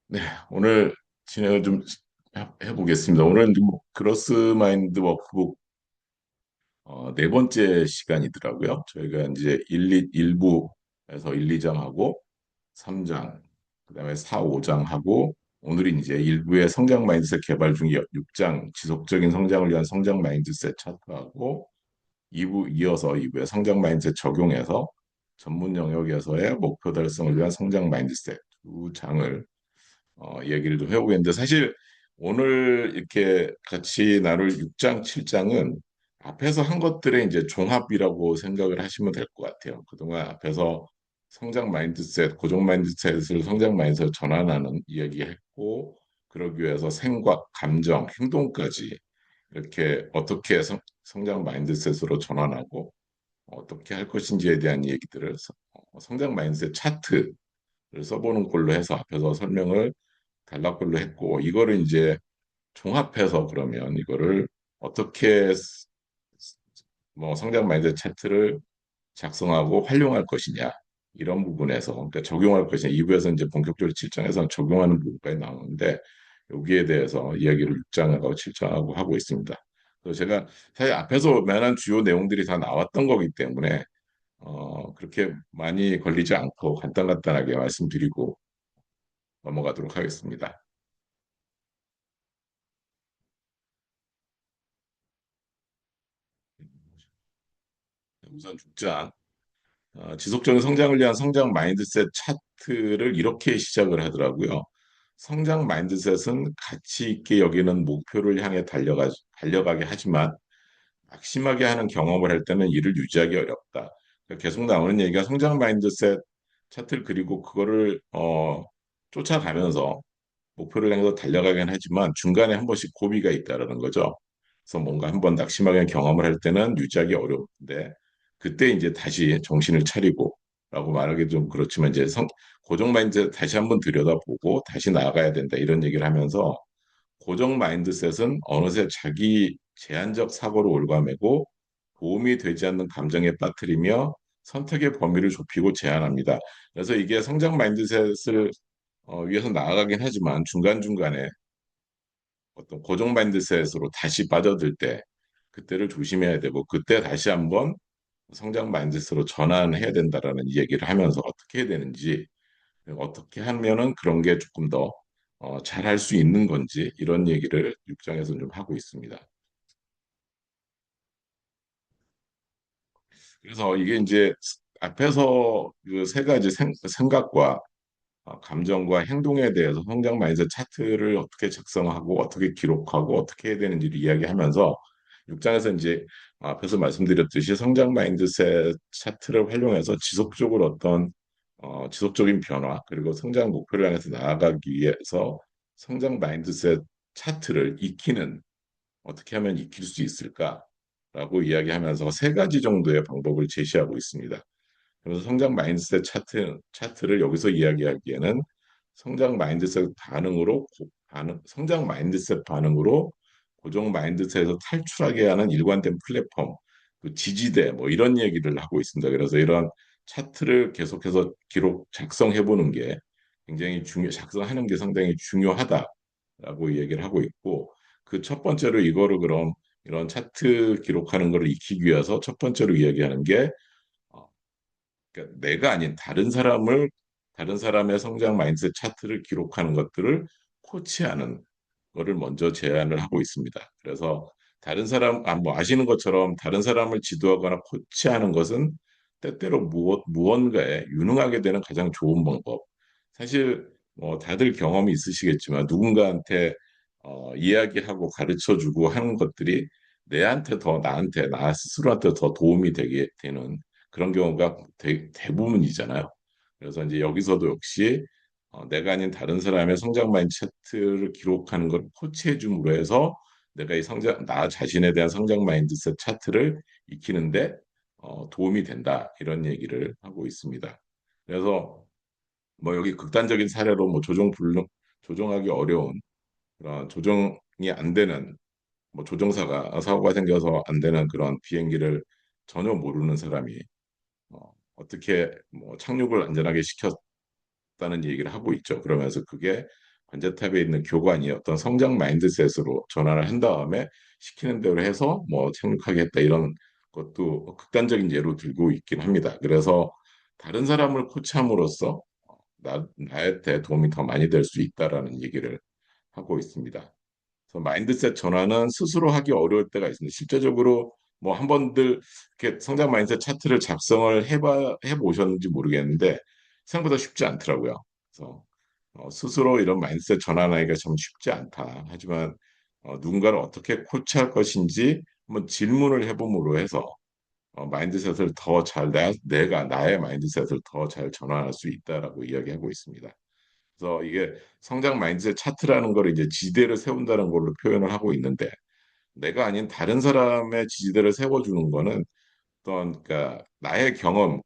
네, 오늘 진행을 좀 해보겠습니다. 오늘은 뭐 그로스 마인드 워크북 네 번째 시간이더라고요. 저희가 이제 1부에서 1, 2장 하고 3장, 그다음에 4, 5장 하고 오늘이 이제 1부의 성장 마인드셋 개발 중 6장 지속적인 성장을 위한 성장 마인드셋 차트하고 2부 이어서 2부의 성장 마인드셋 적용해서 전문 영역에서의 목표 달성을 위한 성장 마인드셋 두 장을 얘기를 좀 해보겠는데 사실 오늘 이렇게 같이 나눌 6장, 7장은 앞에서 한 것들의 이제 종합이라고 생각을 하시면 될 것 같아요. 그동안 앞에서 성장 마인드셋, 고정 마인드셋을 성장 마인드셋으로 전환하는 이야기했고 그러기 위해서 생각, 감정, 행동까지 이렇게 어떻게 성장 마인드셋으로 전환하고 어떻게 할 것인지에 대한 얘기들을 성장 마인드셋 차트를 써보는 걸로 해서 앞에서 설명을 단락별로 했고 이거를 이제 종합해서 그러면 이거를 어떻게 뭐 성장 마인드 차트를 작성하고 활용할 것이냐 이런 부분에서 그러니까 적용할 것이냐 2부에서 이제 본격적으로 7장에서는 적용하는 부분까지 나오는데 여기에 대해서 이야기를 6장하고 7장하고 하고 있습니다. 그래서 제가 사실 앞에서 웬만한 주요 내용들이 다 나왔던 거기 때문에 그렇게 많이 걸리지 않고 간단간단하게 말씀드리고 넘어가도록 하겠습니다. 우선 6장 지속적인 성장을 위한 성장 마인드셋 차트를 이렇게 시작을 하더라고요. 성장 마인드셋은 가치 있게 여기는 목표를 향해 달려가게 하지만 막심하게 하는 경험을 할 때는 이를 유지하기 어렵다. 그러니까 계속 나오는 얘기가 성장 마인드셋 차트를 그리고 그거를 쫓아가면서 목표를 향해서 달려가긴 하지만 중간에 한 번씩 고비가 있다라는 거죠. 그래서 뭔가 한 번 낙심하게 경험을 할 때는 유지하기 어려운데 그때 이제 다시 정신을 차리고 라고 말하기 좀 그렇지만 이제 고정 마인드 다시 한번 들여다보고 다시 나아가야 된다 이런 얘기를 하면서 고정 마인드셋은 어느새 자기 제한적 사고로 올가매고 도움이 되지 않는 감정에 빠뜨리며 선택의 범위를 좁히고 제한합니다. 그래서 이게 성장 마인드셋을 위해서 나아가긴 하지만 중간중간에 어떤 고정 마인드셋으로 다시 빠져들 때 그때를 조심해야 되고 그때 다시 한번 성장 마인드셋으로 전환해야 된다라는 얘기를 하면서 어떻게 해야 되는지 어떻게 하면은 그런 게 조금 더 잘할 수 있는 건지 이런 얘기를 6장에서 좀 하고 있습니다. 그래서 이게 이제 앞에서 그 세 가지 생각과 감정과 행동에 대해서 성장 마인드셋 차트를 어떻게 작성하고 어떻게 기록하고 어떻게 해야 되는지를 이야기하면서 6장에서 이제 앞에서 말씀드렸듯이 성장 마인드셋 차트를 활용해서 지속적으로 어떤 지속적인 변화 그리고 성장 목표를 향해서 나아가기 위해서 성장 마인드셋 차트를 익히는 어떻게 하면 익힐 수 있을까라고 이야기하면서 세 가지 정도의 방법을 제시하고 있습니다. 그래서 성장 마인드셋 차트를 여기서 이야기하기에는 성장 마인드셋 성장 마인드셋 반응으로 고정 마인드셋에서 탈출하게 하는 일관된 플랫폼, 그 지지대 뭐 이런 얘기를 하고 있습니다. 그래서 이런 차트를 계속해서 작성해 보는 게 작성하는 게 상당히 중요하다라고 얘기를 하고 있고 그 첫 번째로 이거를 그럼 이런 차트 기록하는 거를 익히기 위해서 첫 번째로 이야기하는 게 어, 그러니까 내가 아닌 다른 사람의 성장 마인드셋 차트를 기록하는 것들을 코치하는 거를 먼저 제안을 하고 있습니다. 그래서 뭐 아시는 것처럼 다른 사람을 지도하거나 코치하는 것은 때때로 무언가에 유능하게 되는 가장 좋은 방법. 사실 뭐 다들 경험이 있으시겠지만 누군가한테 이야기하고 가르쳐주고 하는 것들이 나 스스로한테 더 도움이 되게 되는 그런 경우가 대부분이잖아요. 그래서 이제 여기서도 역시 내가 아닌 다른 사람의 성장 마인드세트를 기록하는 걸 코치해 줌으로 해서 나 자신에 대한 성장 마인드셋 차트를 익히는데 도움이 된다 이런 얘기를 하고 있습니다. 그래서 뭐 여기 극단적인 사례로 뭐 조종하기 어려운 그런 조종이 안 되는 뭐 사고가 생겨서 안 되는 그런 비행기를 전혀 모르는 사람이 어떻게 뭐 착륙을 안전하게 시켰다는 얘기를 하고 있죠. 그러면서 그게 관제탑에 있는 교관이 어떤 성장 마인드셋으로 전환을 한 다음에 시키는 대로 해서 뭐 착륙하게 했다 이런 것도 극단적인 예로 들고 있긴 합니다. 그래서 다른 사람을 코치함으로써 나한테 도움이 더 많이 될 수 있다라는 얘기를 하고 있습니다. 그래서 마인드셋 전환은 스스로 하기 어려울 때가 있습니다. 실제적으로 뭐 한 번들 이렇게 성장 마인드셋 차트를 작성을 해보셨는지 모르겠는데 생각보다 쉽지 않더라고요. 그래서 스스로 이런 마인드셋 전환하기가 참 쉽지 않다. 하지만 누군가를 어떻게 코치할 것인지 한번 질문을 해봄으로 해서 마인드셋을 더 잘, 내가 나의 마인드셋을 더 잘 전환할 수 있다라고 이야기하고 있습니다. 그래서 이게 성장 마인드셋 차트라는 걸 이제 지대를 세운다는 걸로 표현을 하고 있는데 내가 아닌 다른 사람의 지지대를 세워주는 거는 어떤 그러니까 나의 경험,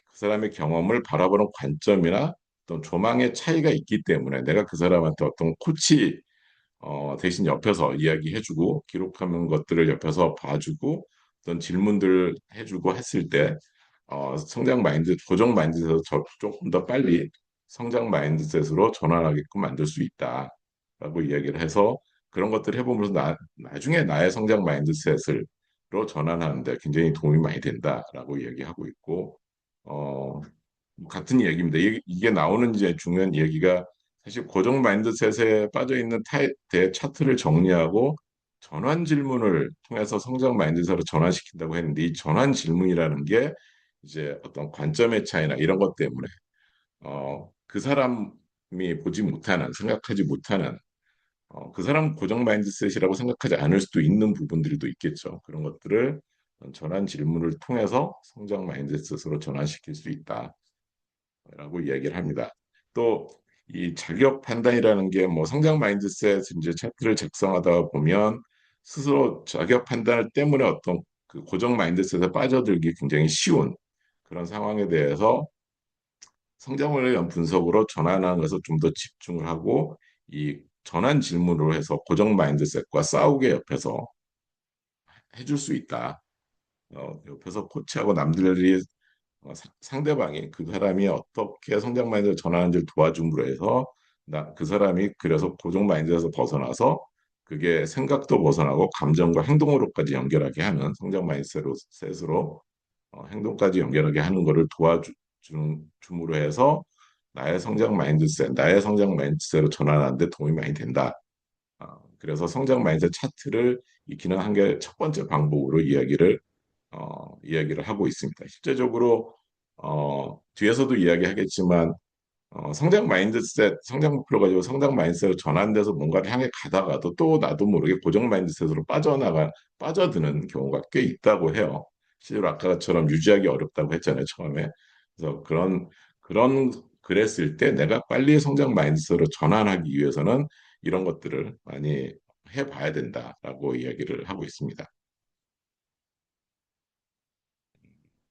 그 사람의 경험을 바라보는 관점이나 어떤 조망의 차이가 있기 때문에 내가 그 사람한테 어떤 코치 대신 옆에서 이야기해주고 기록하는 것들을 옆에서 봐주고 어떤 질문들을 해주고 했을 때 성장 마인드, 고정 마인드셋에서 조금 더 빨리 성장 마인드셋으로 전환하게끔 만들 수 있다라고 이야기를 해서 그런 것들을 해보면서 나중에 나의 성장 마인드셋으로 전환하는데 굉장히 도움이 많이 된다라고 이야기하고 있고 어, 같은 얘기입니다. 이게 나오는 이제 중요한 얘기가 사실 고정 마인드셋에 빠져 있는 대 차트를 정리하고 전환 질문을 통해서 성장 마인드셋으로 전환시킨다고 했는데 이 전환 질문이라는 게 이제 어떤 관점의 차이나 이런 것 때문에 그 사람이 보지 못하는 생각하지 못하는 그 사람 고정 마인드셋이라고 생각하지 않을 수도 있는 부분들도 있겠죠. 그런 것들을 전환 질문을 통해서 성장 마인드셋으로 전환시킬 수 있다. 라고 이야기를 합니다. 또 이 자격 판단이라는 게 뭐 성장 마인드셋 이제 차트를 작성하다 보면 스스로 자격 판단 때문에 어떤 그 고정 마인드셋에 빠져들기 굉장히 쉬운 그런 상황에 대해서 성장을 위한 분석으로 전환하는 것을 좀 더 집중을 하고 이 전환 질문으로 해서 고정 마인드셋과 싸우게 옆에서 해줄 수 있다. 옆에서 코치하고 남들이 상대방이 그 사람이 어떻게 성장 마인드를 전하는지를 도와줌으로 해서 그 사람이 그래서 고정 마인드에서 벗어나서 그게 생각도 벗어나고 감정과 행동으로까지 연결하게 하는 성장 마인드셋으로 행동까지 연결하게 하는 것을 도와줌으로 해서 나의 성장 마인드셋으로 전환하는데 도움이 많이 된다. 그래서 성장 마인드셋 차트를 익히는 한 개 첫 번째 방법으로 이야기를 하고 있습니다. 실제적으로 뒤에서도 이야기하겠지만 성장 목표를 가지고 성장 마인드셋으로 전환돼서 뭔가를 향해 가다가도 또 나도 모르게 고정 마인드셋으로 빠져드는 경우가 꽤 있다고 해요. 실제로 아까처럼 유지하기 어렵다고 했잖아요, 처음에. 그래서 그랬을 때 내가 빨리 성장 마인드셋으로 전환하기 위해서는 이런 것들을 많이 해봐야 된다라고 이야기를 하고 있습니다.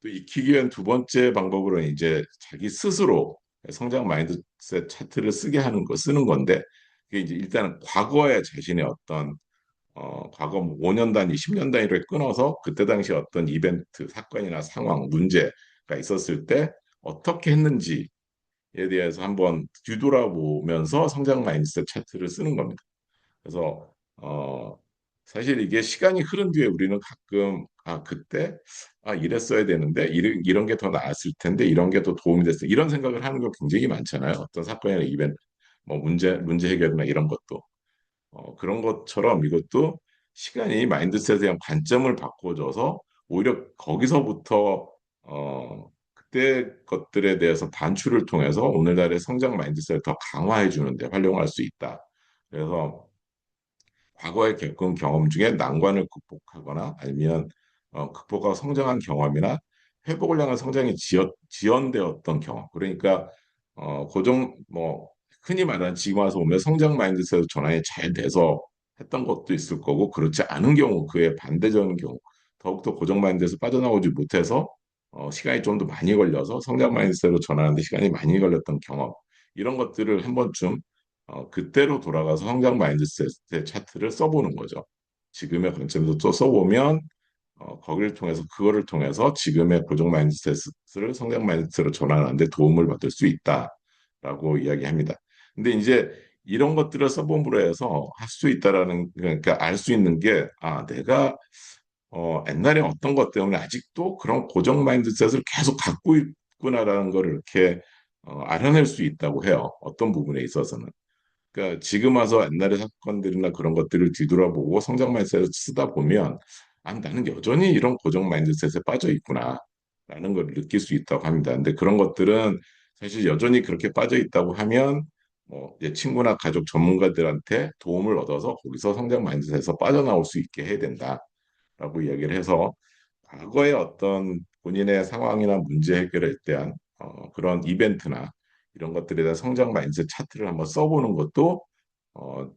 또 익히기 위한 두 번째 방법으로는 이제 자기 스스로 성장 마인드셋 차트를 쓰는 건데, 그게 이제 일단은 과거의 자신의 어떤, 과거 뭐 5년 단위, 10년 단위를 끊어서 그때 당시 어떤 이벤트, 사건이나 상황, 문제가 있었을 때 어떻게 했는지에 대해서 한번 뒤돌아보면서 성장 마인드셋 차트를 쓰는 겁니다. 그래서 사실 이게 시간이 흐른 뒤에 우리는 가끔 그때 이랬어야 되는데 이런 게 더 나았을 텐데 이런 게 더 도움이 됐어 이런 생각을 하는 거 굉장히 많잖아요. 어떤 사건이나 이벤트 뭐 문제 해결이나 이런 것도 그런 것처럼 이것도 시간이 마인드셋에 대한 관점을 바꿔줘서 오히려 거기서부터 그때 것들에 대해서 반추를 통해서 오늘날의 성장 마인드셋을 더 강화해 주는데 활용할 수 있다. 그래서 과거에 겪은 경험 중에 난관을 극복하거나 아니면 극복하고 성장한 경험이나 회복을 향한 성장이 지연되었던 경험. 그러니까 고정 뭐 흔히 말하는 지금 와서 보면 성장 마인드셋 전환이 잘 돼서 했던 것도 있을 거고 그렇지 않은 경우 그에 반대적인 경우 더욱더 고정 마인드에서 빠져나오지 못해서 시간이 좀 더 많이 걸려서 성장 마인드셋으로 전환하는데 시간이 많이 걸렸던 경험 이런 것들을 한 번쯤 그때로 돌아가서 성장 마인드셋의 차트를 써보는 거죠. 지금의 관점에서 또 써보면 거기를 통해서 그거를 통해서 지금의 고정 마인드셋을 성장 마인드셋으로 전환하는데 도움을 받을 수 있다라고 이야기합니다. 근데 이제 이런 것들을 써봄으로 해서 할 수 있다라는, 그러니까 알 수 있는 게, 아, 내가 옛날에 어떤 것 때문에 아직도 그런 고정 마인드셋을 계속 갖고 있구나라는 걸 이렇게 알아낼 수 있다고 해요. 어떤 부분에 있어서는. 그러니까 지금 와서 옛날의 사건들이나 그런 것들을 뒤돌아보고 성장 마인드셋을 쓰다 보면, 아, 나는 여전히 이런 고정 마인드셋에 빠져 있구나 라는 걸 느낄 수 있다고 합니다. 근데 그런 것들은 사실 여전히 그렇게 빠져 있다고 하면 뭐 이제 친구나 가족 전문가들한테 도움을 얻어서 거기서 성장 마인드셋에서 빠져나올 수 있게 해야 된다라고 이야기를 해서, 과거의 어떤 본인의 상황이나 문제 해결에 대한 그런 이벤트나 이런 것들에 대한 성장 마인드셋 차트를 한번 써보는 것도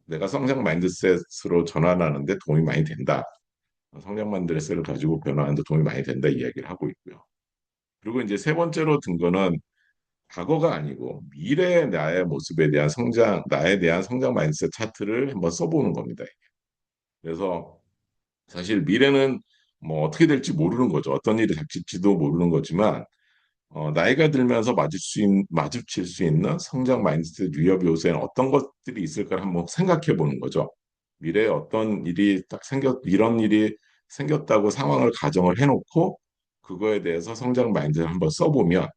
내가 성장 마인드셋으로 전환하는데 도움이 많이 된다. 성장 마인드셋을 가지고 변화하는데 도움이 많이 된다 이야기를 하고 있고요. 그리고 이제 세 번째로 든 거는 과거가 아니고 미래의 나의 모습에 대한 나에 대한 성장 마인드셋 차트를 한번 써보는 겁니다. 그래서 사실 미래는 뭐 어떻게 될지 모르는 거죠. 어떤 일이 닥칠지도 모르는 거지만 나이가 들면서 마주칠 수 있는 성장 마인드셋 위협 요소에는 어떤 것들이 있을까를 한번 생각해 보는 거죠. 미래에 어떤 일이 이런 일이 생겼다고 상황을 가정을 해놓고 그거에 대해서 성장 마인드를 한번 써보면,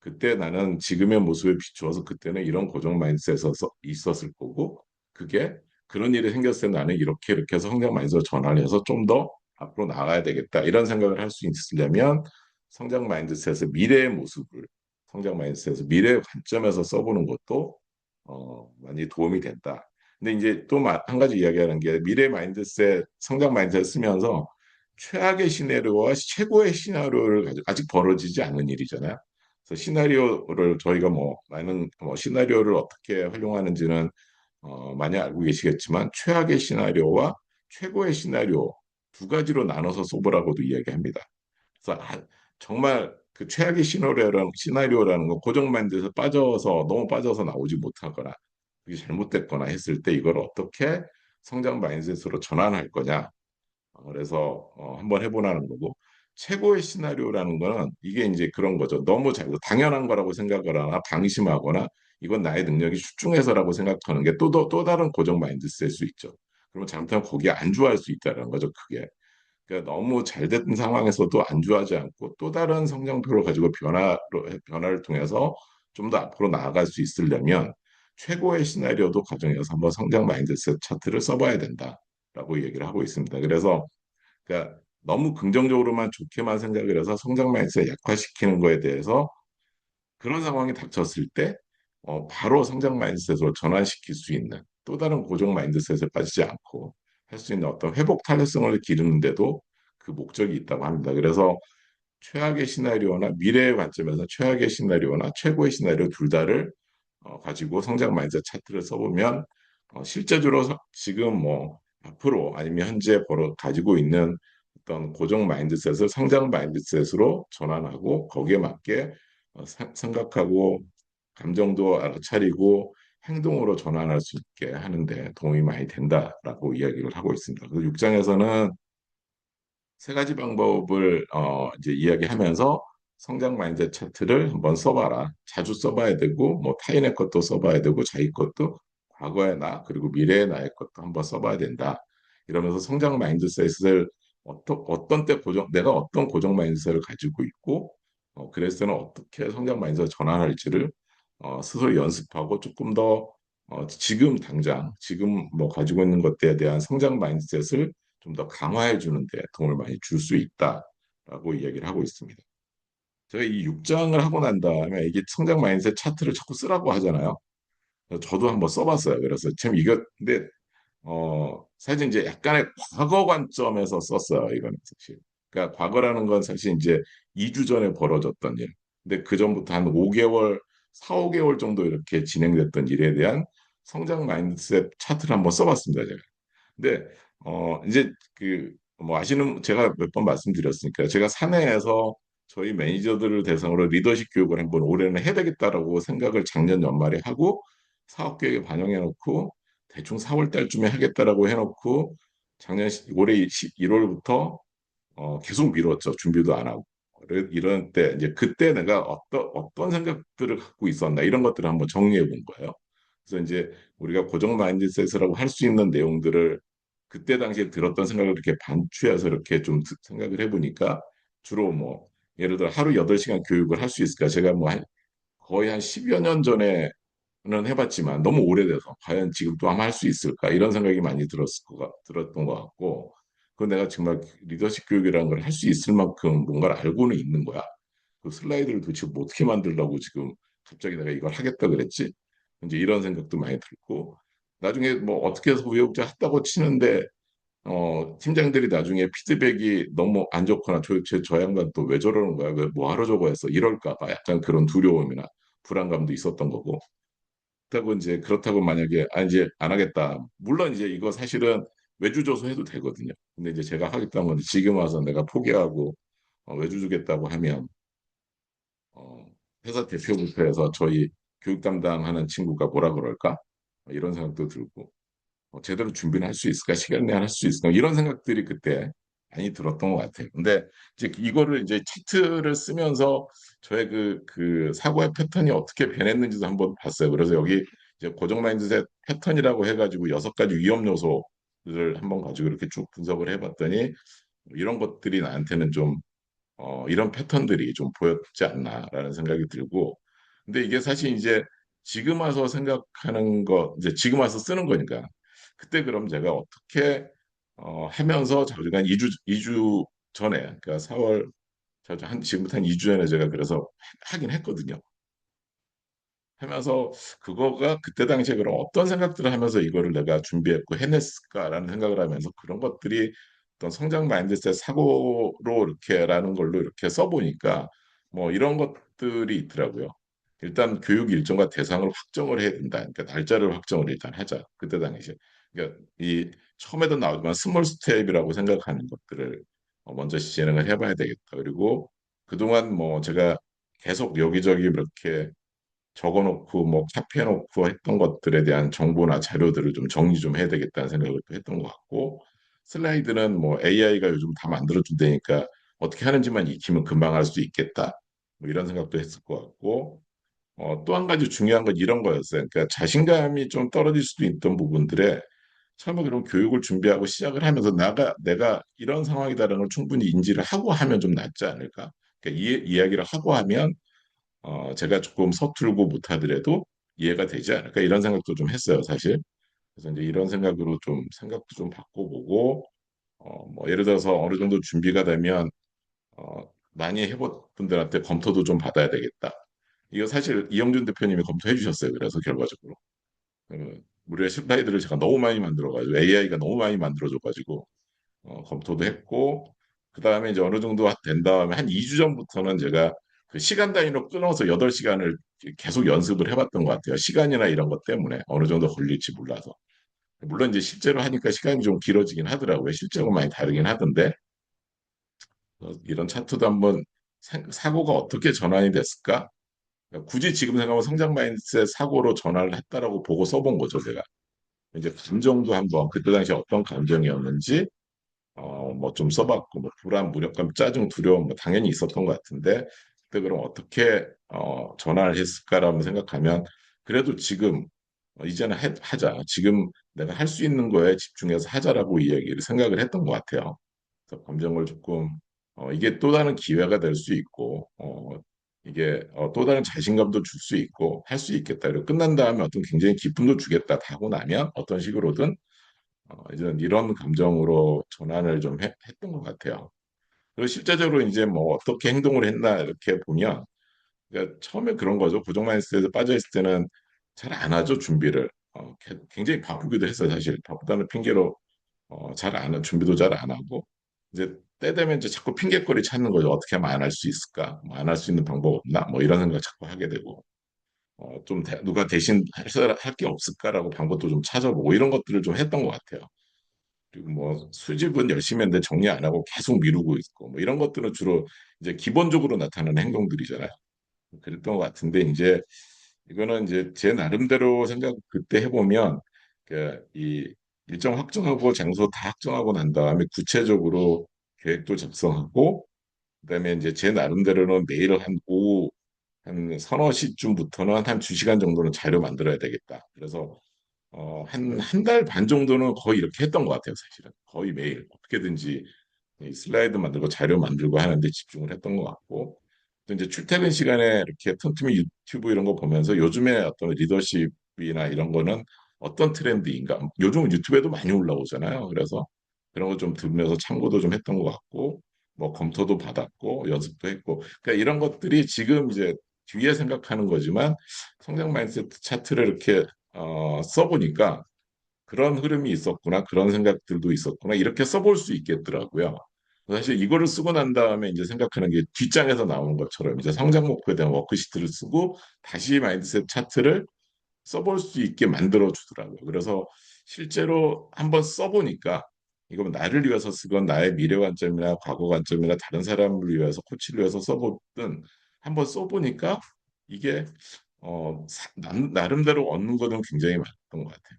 그때 나는 지금의 모습에 비추어서 그때는 이런 고정 마인드셋에서 있었을 거고, 그게 그런 일이 생겼을 때 나는 이렇게 이렇게 해서 성장 마인드셋 전환해서 좀 더 앞으로 나가야 되겠다 이런 생각을 할 수 있으려면 성장 마인드셋의 미래의 모습을 성장 마인드셋에서 미래의 관점에서 써보는 것도 많이 도움이 된다. 근데 이제 또 한 가지 이야기하는 게, 미래 마인드셋 성장 마인드셋 쓰면서 최악의 시나리오와 최고의 시나리오를 가지고 아직 벌어지지 않는 일이잖아요. 그래서 시나리오를 저희가 뭐 많은 시나리오를 어떻게 활용하는지는 많이 알고 계시겠지만, 최악의 시나리오와 최고의 시나리오 두 가지로 나눠서 써보라고도 이야기합니다. 그래서 정말 그 최악의 시나리오라는 거, 고정 마인드에서 너무 빠져서 나오지 못하거나 그게 잘못됐거나 했을 때 이걸 어떻게 성장 마인드셋으로 전환할 거냐. 그래서 한번 해보라는 거고, 최고의 시나리오라는 거는 이게 이제 그런 거죠. 너무 당연한 거라고 생각을 하나 방심하거나 이건 나의 능력이 출중해서라고 생각하는 게 또 다른 고정 마인드셋일 수 있죠. 그러면 잘못하면 거기에 안주할 수 있다는 거죠. 그게. 그러니까 너무 잘 됐던 상황에서도 안주하지 않고 또 다른 성장표를 가지고 변화를 통해서 좀 더 앞으로 나아갈 수 있으려면 최고의 시나리오도 가정해서 한번 성장 마인드셋 차트를 써봐야 된다라고 얘기를 하고 있습니다. 그래서 그러니까 너무 긍정적으로만 좋게만 생각을 해서 성장 마인드셋 약화시키는 거에 대해서, 그런 상황이 닥쳤을 때 바로 성장 마인드셋으로 전환시킬 수 있는 또 다른 고정 마인드셋에 빠지지 않고 할 수 있는 어떤 회복 탄력성을 기르는데도 그 목적이 있다고 합니다. 그래서 최악의 시나리오나 미래의 관점에서 최악의 시나리오나 최고의 시나리오 둘 다를 가지고 성장 마인드셋 차트를 써보면 실제적으로 지금 뭐 앞으로 아니면 현재 가지고 있는 어떤 고정 마인드셋을 성장 마인드셋으로 전환하고 거기에 맞게 생각하고 감정도 알아차리고 행동으로 전환할 수 있게 하는데 도움이 많이 된다라고 이야기를 하고 있습니다. 그래서 6장에서는 세 가지 방법을 이제 이야기하면서 성장 마인드 차트를 한번 써봐라. 자주 써봐야 되고, 뭐 타인의 것도 써봐야 되고, 자기 것도, 과거의 나, 그리고 미래의 나의 것도 한번 써봐야 된다. 이러면서 성장 마인드셋을 내가 어떤 고정 마인드셋을 가지고 있고, 그랬을 때는 어떻게 성장 마인드셋을 전환할지를 스스로 연습하고 조금 더 지금 뭐 가지고 있는 것들에 대한 성장 마인드셋을 좀 더 강화해 주는데 도움을 많이 줄 수 있다라고 이야기를 하고 있습니다. 제가 이 6장을 하고 난 다음에 이게 성장 마인드셋 차트를 자꾸 쓰라고 하잖아요. 그래서 저도 한번 써봤어요. 그래서 참 이거 근데 사실 이제 약간의 과거 관점에서 썼어요. 이거는 사실. 그러니까 과거라는 건 사실 이제 2주 전에 벌어졌던 일. 근데 그 전부터 한 5개월, 4, 5개월 정도 이렇게 진행됐던 일에 대한 성장 마인드셋 차트를 한번 써봤습니다. 제가. 근데 이제 그 뭐 아시는, 제가 몇 번 말씀드렸으니까 제가 사내에서 저희 매니저들을 대상으로 리더십 교육을 한번 올해는 해야 되겠다라고 생각을 작년 연말에 하고 사업 계획에 반영해 놓고 대충 4월 달쯤에 하겠다라고 해놓고 올해 1월부터 계속 미뤘죠. 준비도 안 하고. 이런 때 이제 그때 내가 어떤 생각들을 갖고 있었나 이런 것들을 한번 정리해 본 거예요. 그래서 이제 우리가 고정 마인드셋이라고 할 수 있는 내용들을 그때 당시에 들었던 생각을 이렇게 반추해서 이렇게 좀 생각을 해보니까 주로 뭐 예를 들어 하루 8시간 교육을 할 수 있을까? 제가 뭐 거의 한 10여 년 전에는 해봤지만 너무 오래돼서 과연 지금 또 한번 할 수 있을까? 이런 생각이 많이 들었던 것 같고 그 내가 정말 리더십 교육이라는 걸 할 수 있을 만큼 뭔가를 알고는 있는 거야. 그 슬라이드를 도대체 뭐 어떻게 만들려고 지금 갑자기 내가 이걸 하겠다 그랬지? 이제 이런 생각도 많이 들고 나중에 뭐 어떻게 해서 우여곡절 했다고 치는데 팀장들이 나중에 피드백이 너무 안 좋거나 저 양반 또 왜 저러는 거야? 왜 뭐 하러 저거 했어? 이럴까 봐 약간 그런 두려움이나 불안감도 있었던 거고. 그렇다고 이제 그렇다고 만약에 이제 안 하겠다. 물론 이제 이거 사실은 외주조소 해도 되거든요. 근데 이제 제가 하겠다는 건 지금 와서 내가 포기하고 외주 주겠다고 하면 어, 회사 대표부터 해서 저희 교육 담당하는 친구가 뭐라 그럴까? 이런 생각도 들고 제대로 준비는 할 수 있을까? 시간 내에 할 수 있을까? 이런 생각들이 그때 많이 들었던 것 같아요. 근데 이제 이거를 이제 차트를 쓰면서 저의 그 사고의 패턴이 어떻게 변했는지도 한번 봤어요. 그래서 여기 이제 고정 마인드셋 패턴이라고 해가지고 6가지 위험 요소를 한번 가지고 이렇게 쭉 분석을 해봤더니 이런 것들이 나한테는 좀 이런 패턴들이 좀 보였지 않나라는 생각이 들고, 근데 이게 사실 이제 지금 와서 생각하는 거, 이제 지금 와서 쓰는 거니까, 그때 그럼 제가 어떻게 하면서 저희가 2주 전에, 그러니까 4월, 지금부터 한 2주 전에 제가 그래서 하긴 했거든요. 하면서 그거가 그때 당시에 그럼 어떤 생각들을 하면서 이거를 내가 준비했고 해냈을까라는 생각을 하면서 그런 것들이 어떤 성장 마인드셋 사고로 이렇게라는 걸로 이렇게 써보니까 뭐 이런 것들이 있더라고요. 일단 교육 일정과 대상을 확정을 해야 된다. 그러니까 날짜를 확정을 일단 하자. 그때 당시에. 그러니까 이 처음에도 나오지만 스몰 스텝이라고 생각하는 것들을 먼저 진행을 해봐야 되겠다. 그리고 그동안 뭐 제가 계속 여기저기 이렇게 적어놓고 뭐 카피해놓고 했던 것들에 대한 정보나 자료들을 좀 정리 좀 해야 되겠다는 생각을 또 했던 것 같고 슬라이드는 뭐 AI가 요즘 다 만들어준다니까 어떻게 하는지만 익히면 금방 할 수 있겠다 뭐 이런 생각도 했을 것 같고 또 한 가지 중요한 건 이런 거였어요. 그러니까 자신감이 좀 떨어질 수도 있던 부분들에 처음에 그런 교육을 준비하고 시작을 하면서 내가 이런 상황이다라는 걸 충분히 인지를 하고 하면 좀 낫지 않을까. 그러니까 이야기를 하고 하면 제가 조금 서툴고 못하더라도 이해가 되지 않을까 이런 생각도 좀 했어요, 사실. 그래서 이제 이런 생각으로 좀 생각도 좀 바꿔보고, 뭐 예를 들어서 어느 정도 준비가 되면 많이 해본 분들한테 검토도 좀 받아야 되겠다. 이거 사실 이영준 대표님이 검토해 주셨어요. 그래서 결과적으로 무료의 슬라이드를 제가 너무 많이 만들어가지고 AI가 너무 많이 만들어줘가지고 검토도 했고 그 다음에 이제 어느 정도 된 다음에 한 2주 전부터는 제가 그 시간 단위로 끊어서 8시간을 계속 연습을 해봤던 것 같아요. 시간이나 이런 것 때문에 어느 정도 걸릴지 몰라서. 물론 이제 실제로 하니까 시간이 좀 길어지긴 하더라고요. 실제로 많이 다르긴 하던데 이런 차트도 한번 사고가 어떻게 전환이 됐을까? 그러니까 굳이 지금 생각하면 성장 마인드셋 사고로 전환을 했다라고 보고 써본 거죠, 제가. 이제 감정도 한번 그때 당시 어떤 감정이었는지 뭐 좀 써봤고, 뭐 불안, 무력감, 짜증, 두려움, 뭐 당연히 있었던 것 같은데, 그때 그럼 어떻게 전환을 했을까라고 생각하면, 그래도 지금 이제는 하자. 지금 내가 할 수 있는 거에 집중해서 하자라고 이야기를 생각을 했던 것 같아요. 그래서 감정을 조금 이게 또 다른 기회가 될 수 있고, 이게 또 다른 자신감도 줄 수 있고 할 수 있겠다. 그리고 끝난 다음에 어떤 굉장히 기쁨도 주겠다 하고 나면 어떤 식으로든 이제는 이런 감정으로 전환을 좀 했던 것 같아요. 그리고 실제적으로 이제 뭐 어떻게 행동을 했나 이렇게 보면 그러니까 처음에 그런 거죠. 고정 마인드셋에 빠져 있을 때는 잘 안 하죠 준비를. 굉장히 바쁘기도 했어요 사실. 바쁘다는 핑계로 잘 안, 준비도 잘 안 하고 이제 때 되면 이제 자꾸 핑계거리 찾는 거죠. 어떻게 하면 안 할 수 있을까? 뭐 안 할 수 있는 방법 없나? 뭐 이런 생각 자꾸 하게 되고 좀 누가 대신 할 게 없을까라고 방법도 좀 찾아보고 이런 것들을 좀 했던 것 같아요. 그리고 뭐 수집은 열심히 했는데 정리 안 하고 계속 미루고 있고 뭐 이런 것들은 주로 이제 기본적으로 나타나는 행동들이잖아요. 그랬던 것 같은데 이제 이거는 이제 제 나름대로 생각 그때 해보면 그이 일정 확정하고 장소 다 확정하고 난 다음에 구체적으로 계획도 작성하고 그다음에 이제 제 나름대로는 매일 한 오후 한 서너 시쯤부터는 한 2시간 정도는 자료 만들어야 되겠다. 그래서 한 달 반 정도는 거의 이렇게 했던 것 같아요, 사실은. 거의 매일 어떻게든지 이 슬라이드 만들고 자료 만들고 하는데 집중을 했던 것 같고, 또 이제 출퇴근 시간에 이렇게 틈틈이 유튜브 이런 거 보면서 요즘에 어떤 리더십이나 이런 거는 어떤 트렌드인가? 요즘은 유튜브에도 많이 올라오잖아요. 그래서 그런 거 좀 들으면서 참고도 좀 했던 것 같고, 뭐 검토도 받았고, 연습도 했고, 그러니까 이런 것들이 지금 이제 뒤에 생각하는 거지만 성장 마인드세트 차트를 이렇게 써보니까 그런 흐름이 있었구나, 그런 생각들도 있었구나, 이렇게 써볼 수 있겠더라고요. 사실 이거를 쓰고 난 다음에 이제 생각하는 게 뒷장에서 나오는 것처럼 이제 성장 목표에 대한 워크시트를 쓰고 다시 마인드셋 차트를 써볼 수 있게 만들어 주더라고요. 그래서 실제로 한번 써보니까 이거 나를 위해서 쓰건 나의 미래 관점이나 과거 관점이나 다른 사람을 위해서 코치를 위해서 써보든 한번 써보니까 이게 나름대로 얻는 거는 굉장히 많았던 것 같아요.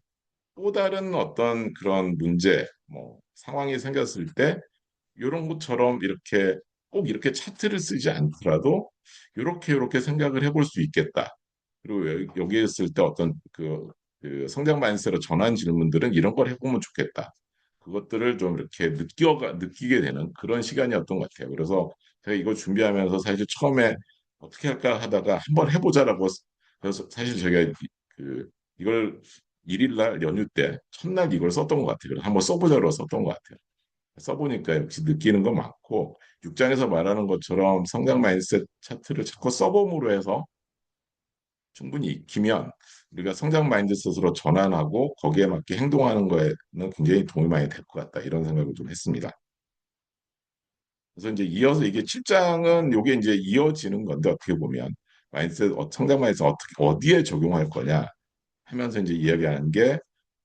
또 다른 어떤 그런 문제, 뭐 상황이 생겼을 때 이런 것처럼 이렇게 꼭 이렇게 차트를 쓰지 않더라도 이렇게 생각을 해볼 수 있겠다. 그리고 여기에 있을 때 어떤 그 성장 마인드셋으로 전환 질문들은 이런 걸 해보면 좋겠다. 그것들을 좀 이렇게 느끼게 되는 그런 시간이었던 것 같아요. 그래서 제가 이거 준비하면서 사실 처음에 어떻게 할까 하다가 한번 해보자라고 그래서 사실 제가 그 이걸 1일 날 연휴 때 첫날 이걸 썼던 것 같아요. 그래서 한번 써보자고 썼던 것 같아요. 써보니까 역시 느끼는 거 많고 6장에서 말하는 것처럼 성장 마인드셋 차트를 자꾸 써봄으로 해서 충분히 익히면 우리가 성장 마인드셋으로 전환하고 거기에 맞게 행동하는 거에는 굉장히 도움이 많이 될 것 같다 이런 생각을 좀 했습니다. 그래서 이제 이어서 이게 7장은 요게 이제 이어지는 건데 어떻게 보면 마인드셋 성장 마인드셋 어떻게 어디에 적용할 거냐 하면서 이제 이야기하는 게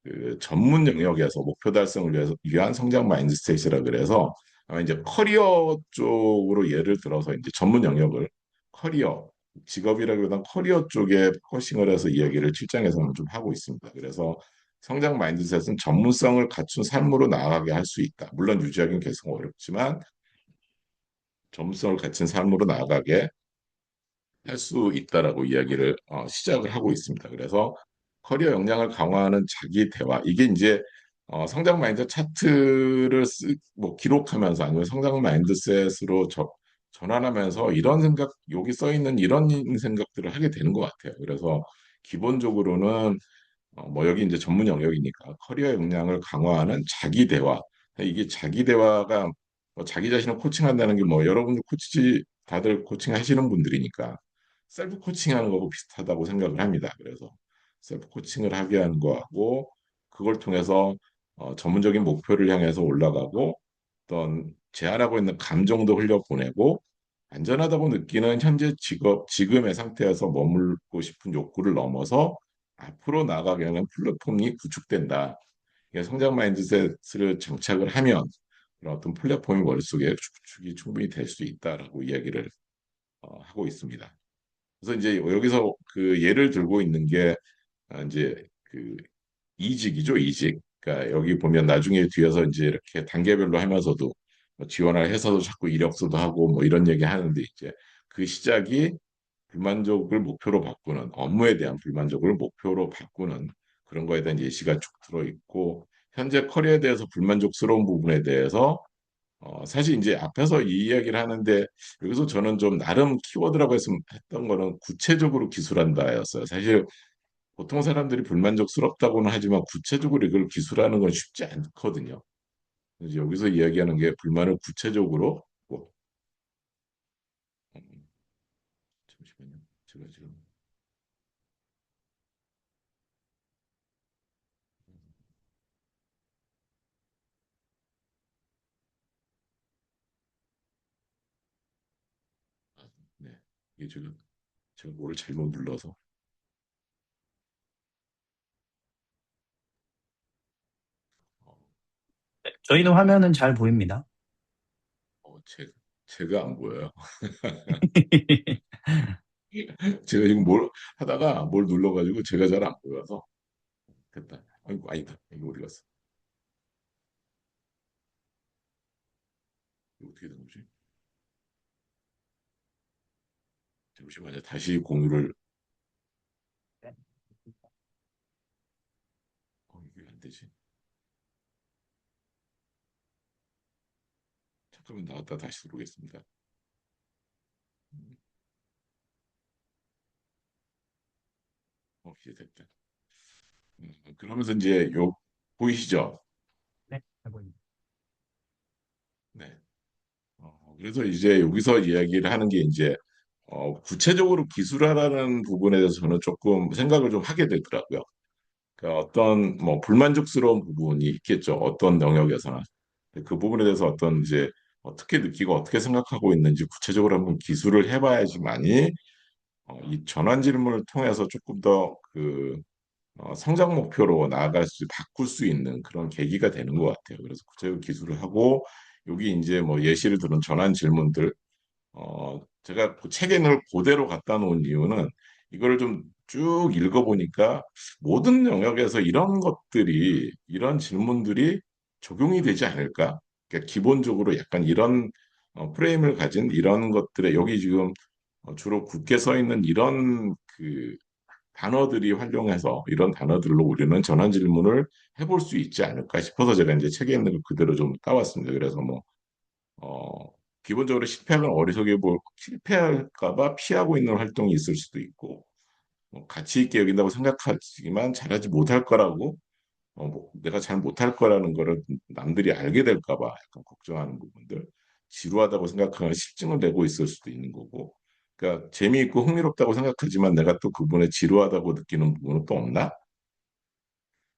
그 전문 영역에서 목표 달성을 위한 성장 마인드셋이라 그래서 아마 이제 커리어 쪽으로 예를 들어서 이제 전문 영역을 커리어 직업이라기보다는 커리어 쪽에 포커싱을 해서 이야기를 7장에서는 좀 하고 있습니다. 그래서 성장 마인드셋은 전문성을 갖춘 삶으로 나아가게 할 수 있다. 물론 유지하기는 계속 어렵지만 전문성을 갖춘 삶으로 나아가게 할 수 있다라고 이야기를 시작을 하고 있습니다. 그래서 커리어 역량을 강화하는 자기 대화 이게 이제 성장 마인드 차트를 뭐 기록하면서 아니면 성장 마인드셋으로 전환하면서 이런 생각 여기 써 있는 이런 생각들을 하게 되는 것 같아요. 그래서 기본적으로는 뭐 여기 이제 전문 영역이니까 커리어 역량을 강화하는 자기 대화 이게 자기 대화가 뭐 자기 자신을 코칭한다는 게 뭐 여러분들 코치 다들 코칭 하시는 분들이니까 셀프 코칭하는 거하고 비슷하다고 생각을 합니다. 그래서 셀프 코칭을 하게 하는 거하고 그걸 통해서 전문적인 목표를 향해서 올라가고 어떤 제한하고 있는 감정도 흘려보내고 안전하다고 느끼는 현재 지금의 상태에서 머물고 싶은 욕구를 넘어서 앞으로 나아가게 하는 플랫폼이 구축된다. 이게 성장 마인드셋을 장착을 하면 그런 어떤 플랫폼이 머릿속에 구축이 충분히 될 수 있다라고 이야기를 하고 있습니다. 그래서 이제 여기서 그 예를 들고 있는 게 이제 그 이직이죠, 이직. 그러니까 여기 보면 나중에 뒤에서 이제 이렇게 단계별로 하면서도 뭐 지원을 해서도 자꾸 이력서도 하고 뭐 이런 얘기 하는데 이제 그 시작이 불만족을 목표로 바꾸는 업무에 대한 불만족을 목표로 바꾸는 그런 거에 대한 예시가 쭉 들어 있고 현재 커리어에 대해서 불만족스러운 부분에 대해서 사실 이제 앞에서 이 이야기를 하는데 여기서 저는 좀 나름 키워드라고 했던 거는 구체적으로 기술한다였어요. 사실 보통 사람들이 불만족스럽다고는 하지만 구체적으로 이걸 기술하는 건 쉽지 않거든요. 그래서 여기서 이야기하는 게 불만을 구체적으로 뭐, 음, 잠시만요. 제가 지금 네 이게 지금 제가 뭐를 잘못 눌러서 어, 저희는 화면은 잘 보입니다. 어, 제가 안 보여요. 제가 지금 뭘 하다가 뭘 눌러가지고 제가 잘 안 보여서 됐다. 아이고 아니다. 이거 어디 갔어? 이거 어떻게 된 거지? 잠시만요. 다시 공유를. 네. 이게 안 되지. 잠깐만 나왔다 다시 들어오겠습니다. 음, 이제 됐다. 그러면서 이제 요 보이시죠? 네, 잘 보입니다. 네. 그래서 이제 여기서 이야기를 하는 게 이제 구체적으로 기술화라는 부분에 대해서 저는 조금 생각을 좀 하게 되더라고요. 그러니까 어떤 뭐 불만족스러운 부분이 있겠죠. 어떤 영역에서는. 그 부분에 대해서 어떤 이제 어떻게 느끼고 어떻게 생각하고 있는지 구체적으로 한번 기술을 해봐야지만이 이 전환 질문을 통해서 조금 더 그 성장 목표로 나아갈 수, 바꿀 수 있는 그런 계기가 되는 것 같아요. 그래서 구체적 기술을 하고 여기 이제 뭐 예시를 들은 전환 질문들 제가 그 책에 늘 그대로 갖다 놓은 이유는 이거를 좀 쭉 읽어보니까 모든 영역에서 이런 것들이, 이런 질문들이 적용이 되지 않을까? 그러니까 기본적으로 약간 이런 프레임을 가진 이런 것들에 여기 지금 주로 굳게 써 있는 이런 그 단어들이 활용해서 이런 단어들로 우리는 전환 질문을 해볼 수 있지 않을까 싶어서 제가 이제 책에 있는 거 그대로 좀 따왔습니다. 그래서 뭐 기본적으로 실패하면 어리석게 보 실패할까 봐 피하고 있는 활동이 있을 수도 있고 뭐 가치 있게 여긴다고 생각하지만 잘하지 못할 거라고 뭐 내가 잘 못할 거라는 거를 남들이 알게 될까 봐 약간 걱정하는 부분들 지루하다고 생각하는 실증을 내고 있을 수도 있는 거고 그러니까 재미있고 흥미롭다고 생각하지만 내가 또 그분의 지루하다고 느끼는 부분은 또 없나?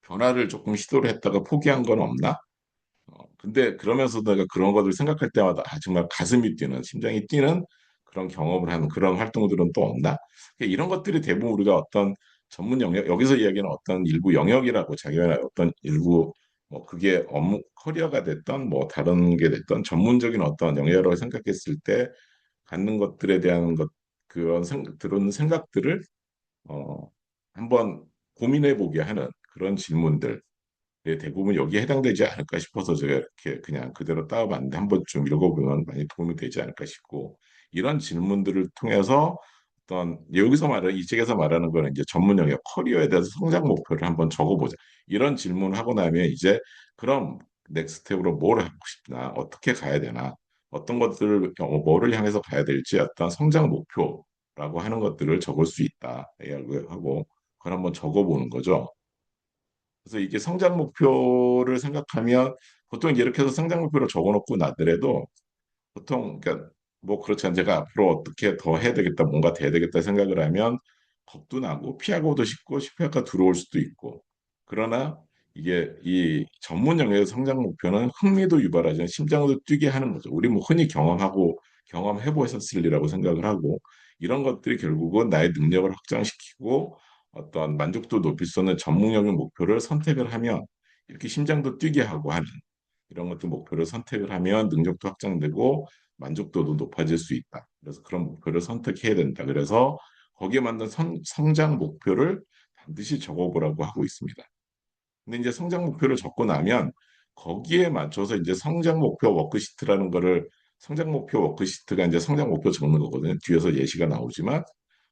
변화를 조금 시도를 했다가 포기한 건 없나? 근데 그러면서 내가 그런 것들 생각할 때마다 정말 가슴이 뛰는, 심장이 뛰는 그런 경험을 하는 그런 활동들은 또 없나? 그러니까 이런 것들이 대부분 우리가 어떤 전문 영역, 여기서 이야기하는 어떤 일부 영역이라고 자기가 어떤 일부 뭐 그게 업무 커리어가 됐던 뭐 다른 게 됐던 전문적인 어떤 영역이라고 생각했을 때 갖는 것들에 대한 것 들은 생각들을 어, 한번 고민해 보게 하는 그런 질문들 대부분 여기에 해당되지 않을까 싶어서 제가 이렇게 그냥 그대로 따와봤는데 한번 좀 읽어보면 많이 도움이 되지 않을까 싶고 이런 질문들을 통해서 어떤 여기서 말하는 이 책에서 말하는 거는 이제 전문 영역 커리어에 대해서 성장 목표를 한번 적어보자. 이런 질문을 하고 나면 이제 그럼 넥스트텝으로 뭘 하고 싶나 어떻게 가야 되나 어떤 것들을 뭐를 향해서 가야 될지 어떤 성장 목표라고 하는 것들을 적을 수 있다 하고 그걸 한번 적어보는 거죠. 그래서 이게 성장 목표를 생각하면 보통 이제 이렇게 해서 성장 목표를 적어놓고 나더라도 보통 그러니까 뭐 그렇지 않 제가 앞으로 어떻게 더 해야 되겠다 뭔가 돼야 되겠다 생각을 하면 겁도 나고 피하고도 싶고 실패가 들어올 수도 있고 그러나 이게 이 전문 영역의 성장 목표는 흥미도 유발하지만 심장도 뛰게 하는 거죠. 우리 뭐 흔히 경험하고 경험해 보셨을 리라고 생각을 하고 이런 것들이 결국은 나의 능력을 확장시키고 어떤 만족도 높일 수 있는 전문적인 목표를 선택을 하면 이렇게 심장도 뛰게 하고 하는 이런 것들 목표를 선택을 하면 능력도 확장되고 만족도도 높아질 수 있다. 그래서 그런 목표를 선택해야 된다. 그래서 거기에 맞는 성장 목표를 반드시 적어보라고 하고 있습니다. 근데 이제 성장 목표를 적고 나면 거기에 맞춰서 이제 성장 목표 워크시트라는 거를 성장 목표 워크시트가 이제 성장 목표 적는 거거든요. 뒤에서 예시가 나오지만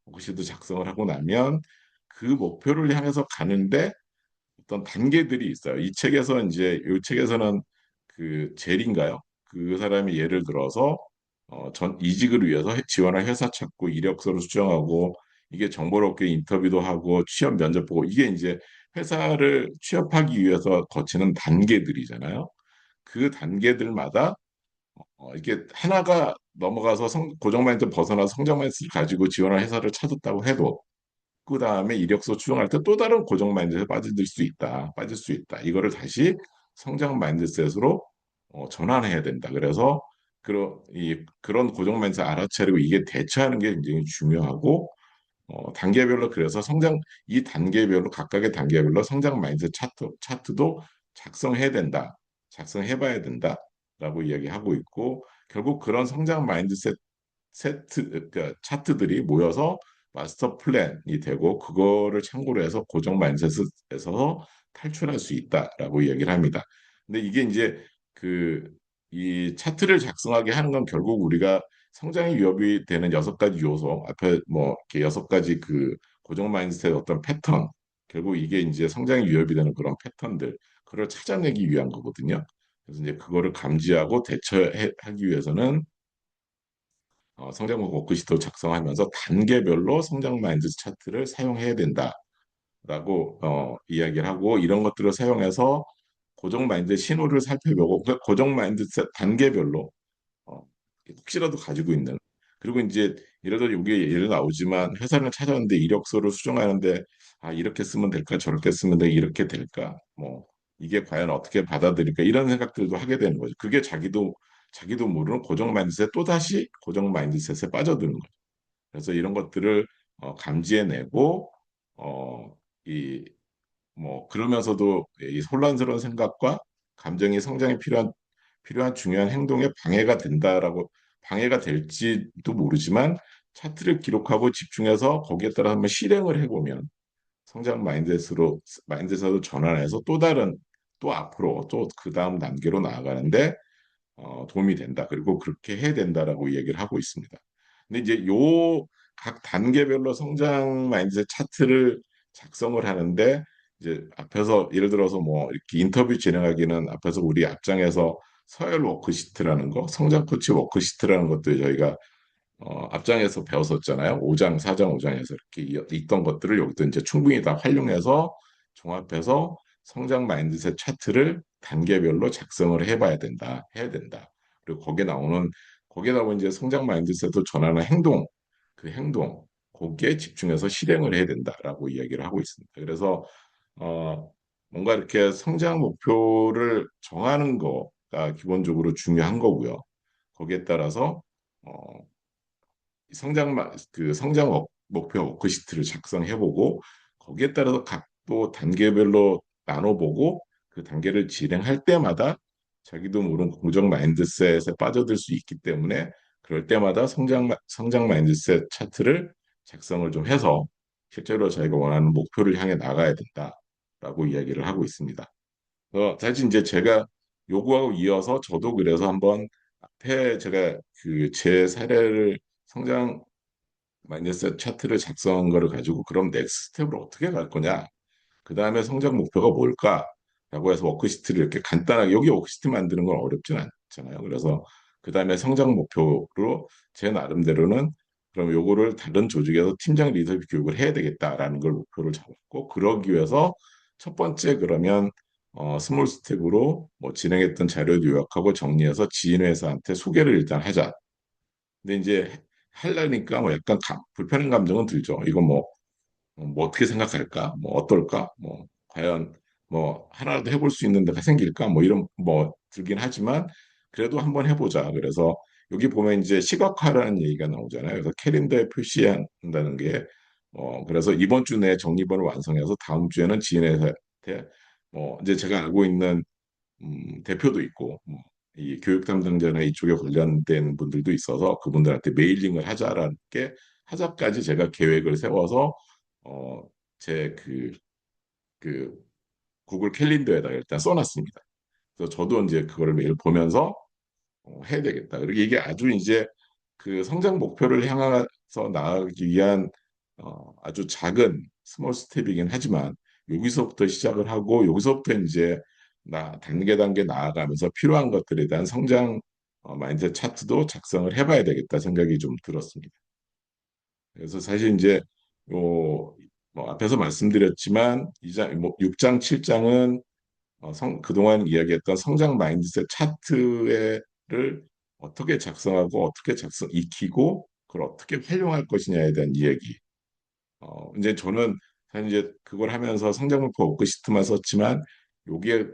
워크시트 작성을 하고 나면 그 목표를 향해서 가는데 어떤 단계들이 있어요. 이 책에서 이제 이 책에서는 그 젤인가요? 그 사람이 예를 들어서 전 이직을 위해서 지원할 회사 찾고 이력서를 수정하고 이게 정보롭게 인터뷰도 하고 취업 면접 보고 이게 이제 회사를 취업하기 위해서 거치는 단계들이잖아요. 그 단계들마다 이게 하나가 넘어가서 고정 마인드 벗어나서 성장 마인드를 가지고 지원할 회사를 찾았다고 해도 그 다음에 이력서 수정할 때 또 다른 고정 마인드에 빠질 수 있다. 빠질 수 있다. 이거를 다시 성장 마인드셋으로 전환해야 된다. 그래서 그런 고정 마인드셋 알아차리고 이게 대처하는 게 굉장히 중요하고 단계별로 그래서 이 단계별로 각각의 단계별로 성장 마인드 차트도 작성해야 된다. 작성해봐야 된다라고 이야기하고 있고 결국 그런 성장 마인드셋 그러니까 차트들이 모여서 마스터 플랜이 되고 그거를 참고로 해서 고정 마인드셋에서 탈출할 수 있다라고 이야기를 합니다. 근데 이게 이제 그 이 차트를 작성하게 하는 건 결국 우리가 성장이 위협이 되는 여섯 가지 요소 앞에 뭐 이렇게 여섯 가지 그 고정 마인드셋의 어떤 패턴 결국 이게 이제 성장이 위협이 되는 그런 패턴들 그걸 찾아내기 위한 거거든요. 그래서 이제 그거를 감지하고 대처하기 위해서는 성장 워크시트를 작성하면서 단계별로 성장 마인드 차트를 사용해야 된다라고 이야기를 하고 이런 것들을 사용해서 고정 마인드 신호를 살펴보고 그 고정 마인드 단계별로 어, 혹시라도 가지고 있는 그리고 이제 예를 들어 이게 예를 나오지만 회사를 찾았는데 이력서를 수정하는데 아 이렇게 쓰면 될까 저렇게 쓰면 돼 이렇게 될까 뭐 이게 과연 어떻게 받아들일까 이런 생각들도 하게 되는 거죠. 그게 자기도 모르는 고정 마인드셋 또다시 고정 마인드셋에 빠져드는 거죠. 그래서 이런 것들을 감지해내고 어, 이 뭐 그러면서도 이 혼란스러운 생각과 감정이 성장에 필요한 중요한 행동에 방해가 될지도 모르지만 차트를 기록하고 집중해서 거기에 따라 한번 실행을 해보면 성장 마인드셋으로 전환해서 또 다른 또 앞으로 또 그 다음 단계로 나아가는데 도움이 된다. 그리고 그렇게 해야 된다라고 얘기를 하고 있습니다. 근데 이제 요 각 단계별로 성장 마인드셋 차트를 작성을 하는데 이제 앞에서 예를 들어서 뭐 이렇게 인터뷰 진행하기는 앞에서 우리 앞장에서 서열 워크시트라는 거, 성장 코치 워크시트라는 것도 저희가 앞장에서 배웠었잖아요. 5장, 4장, 5장에서 이렇게 있던 것들을 여기도 이제 충분히 다 활용해서 종합해서 성장 마인드셋 차트를 단계별로 작성을 해야 된다. 그리고 거기에 나오는 이제 성장 마인드셋을 전하는 그 행동, 거기에 집중해서 실행을 해야 된다라고 이야기를 하고 있습니다. 그래서 어, 뭔가 이렇게 성장 목표를 정하는 거가 기본적으로 중요한 거고요. 거기에 따라서 어, 목표 워크시트를 작성해보고 거기에 따라서 각도 단계별로 나눠보고 그 단계를 진행할 때마다 자기도 모르는 공정 마인드셋에 빠져들 수 있기 때문에 그럴 때마다 성장 마인드셋 차트를 작성을 좀 해서 실제로 자기가 원하는 목표를 향해 나가야 된다라고 이야기를 하고 있습니다. 사실 이제 제가 요구하고 이어서 저도 그래서 한번 앞에 제가 그 제 사례를 성장 마이너스 차트를 작성한 거를 가지고 그럼 넥스트 스텝으로 어떻게 갈 거냐? 그 다음에 성장 목표가 뭘까? 라고 해서 워크시트를 이렇게 간단하게 여기 워크시트 만드는 건 어렵진 않잖아요. 그래서 그 다음에 성장 목표로 제 나름대로는 그럼 요거를 다른 조직에서 팀장 리더십 교육을 해야 되겠다라는 걸 목표를 잡았고 그러기 위해서 첫 번째 그러면 스몰 스텝으로 뭐 진행했던 자료를 요약하고 정리해서 지인 회사한테 소개를 일단 하자. 근데 이제 하려니까 뭐 약간 불편한 감정은 들죠. 이거 뭐 어떻게 생각할까? 뭐 어떨까? 뭐 과연 뭐 하나라도 해볼 수 있는 데가 생길까? 뭐 이런 뭐 들긴 하지만 그래도 한번 해보자. 그래서 여기 보면 이제 시각화라는 얘기가 나오잖아요. 그래서 캘린더에 표시한다는 게 그래서 이번 주 내에 정리본을 완성해서 다음 주에는 지인한테 뭐 이제 제가 알고 있는 대표도 있고 이 교육 담당자나 이쪽에 관련된 분들도 있어서 그분들한테 메일링을 하자까지 제가 계획을 세워서 제 그 구글 캘린더에다가 일단 써놨습니다. 그래서 저도 이제 그거를 매일 보면서 해야 되겠다. 그리고 이게 아주 이제 그 성장 목표를 향해서 나아가기 위한 아주 작은 스몰 스텝이긴 하지만 여기서부터 시작을 하고 여기서부터 이제 단계 나아가면서 필요한 것들에 대한 성장 마인드 차트도 작성을 해봐야 되겠다 생각이 좀 들었습니다. 그래서 사실 이제 요, 뭐 앞에서 말씀드렸지만 6장, 7장은 그동안 이야기했던 성장 마인드셋 차트를 어떻게 작성하고 익히고 그걸 어떻게 활용할 것이냐에 대한 이야기. 이제 저는 사실 이제 그걸 하면서 성장 목표 워크시트만 썼지만 요게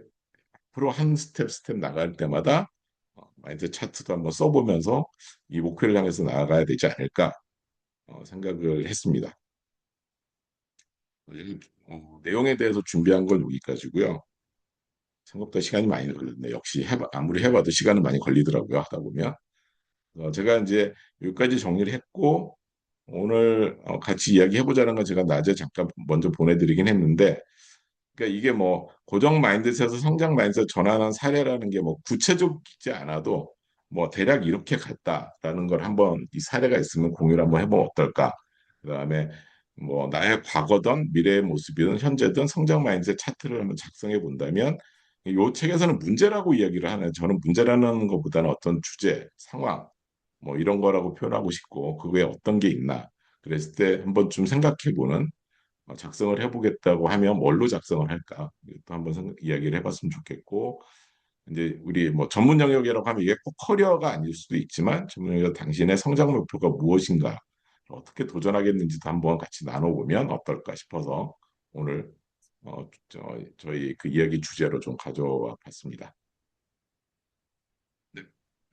앞으로 한 스텝 나갈 때마다 마인드 차트도 한번 써보면서 이 목표를 향해서 나아가야 되지 않을까 생각을 했습니다. 내용에 대해서 준비한 건 여기까지고요. 생각보다 시간이 많이 걸렸네. 역시 아무리 해봐도 시간은 많이 걸리더라고요. 하다 보면. 제가 이제 여기까지 정리를 했고, 오늘 같이 이야기해보자는 건 제가 낮에 잠깐 먼저 보내드리긴 했는데, 그러니까 이게 뭐 고정 마인드셋에서 성장 마인드셋 전환한 사례라는 게 뭐 구체적이지 않아도 뭐 대략 이렇게 갔다라는 걸 한번 이 사례가 있으면 공유를 한번 해보면 어떨까? 그다음에 뭐 나의 과거든 미래의 모습이든 현재든 성장 마인드셋 차트를 한번 작성해 본다면 이 책에서는 문제라고 이야기를 하는 저는 문제라는 것보다는 어떤 주제, 상황 뭐 이런 거라고 표현하고 싶고 그거에 어떤 게 있나 그랬을 때 한번 좀 생각해 보는 작성을 해보겠다고 하면 뭘로 작성을 할까? 또 한번 이야기를 해봤으면 좋겠고 이제 우리 뭐 전문 영역이라고 하면 이게 꼭 커리어가 아닐 수도 있지만 전문 영역 당신의 성장 목표가 무엇인가 어떻게 도전하겠는지도 한번 같이 나눠보면 어떨까 싶어서 오늘 저희 그 이야기 주제로 좀 가져와 봤습니다. 네.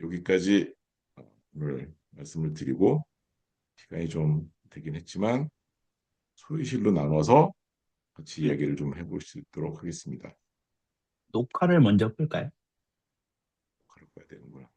여기까지 오늘 말씀을 드리고 시간이 좀 되긴 했지만 소위실로 나눠서 같이 네. 이야기를 좀 해볼 수 있도록 하겠습니다. 녹화를 먼저 끌까요? 그럴 거야 되는구나.